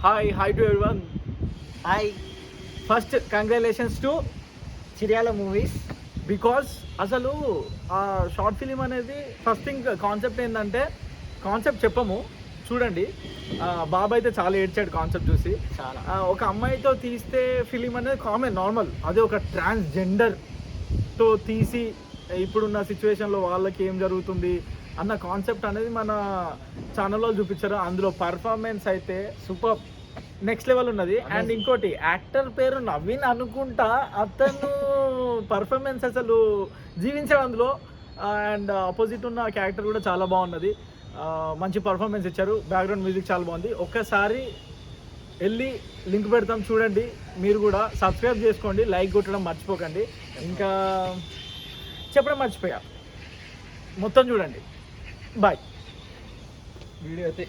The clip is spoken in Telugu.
Hi to everyone. Hi First, congratulations to Chiryala movies. Because అసలు ఆ షార్ట్ ఫిలిం అనేది ఫస్ట్ థింగ్ కాన్సెప్ట్ ఏంటంటే కాన్సెప్ట్ చెప్పము చూడండి. బాబా అయితే చాలా ఏడ్చాడు కాన్సెప్ట్ చూసి. చాలా ఒక అమ్మాయితో తీస్తే ఫిలిం అనేది కామన్ నార్మల్, అదే ఒక ట్రాన్స్జెండర్తో తీసి ఇప్పుడున్న సిచ్యువేషన్లో వాళ్ళకి ఏం జరుగుతుంది అన్న కాన్సెప్ట్ అనేది మన ఛానల్లో చూపించారు. అందులో పర్ఫార్మెన్స్ అయితే సూపర్ నెక్స్ట్ లెవెల్ ఉన్నది. అండ్ ఇంకోటి యాక్టర్ పేరు నవీన్ అనుకుంటా, అతను పర్ఫార్మెన్స్ అసలు జీవించాడు అందులో. అండ్ ఆపోజిట్ ఉన్న క్యారెక్టర్ కూడా చాలా బాగున్నది. మంచి పర్ఫార్మెన్స్ ఇచ్చారు. బ్యాక్గ్రౌండ్ మ్యూజిక్ చాలా బాగుంది. ఒక్కసారి వెళ్ళి లింక్ పెడతాం చూడండి. మీరు కూడా సబ్స్క్రైబ్ చేసుకోండి, లైక్ కొట్టడం మర్చిపోకండి. ఇంకా చెప్పడం మర్చిపోయా, మొత్తం చూడండి. బాయ్. వీడియో అయితే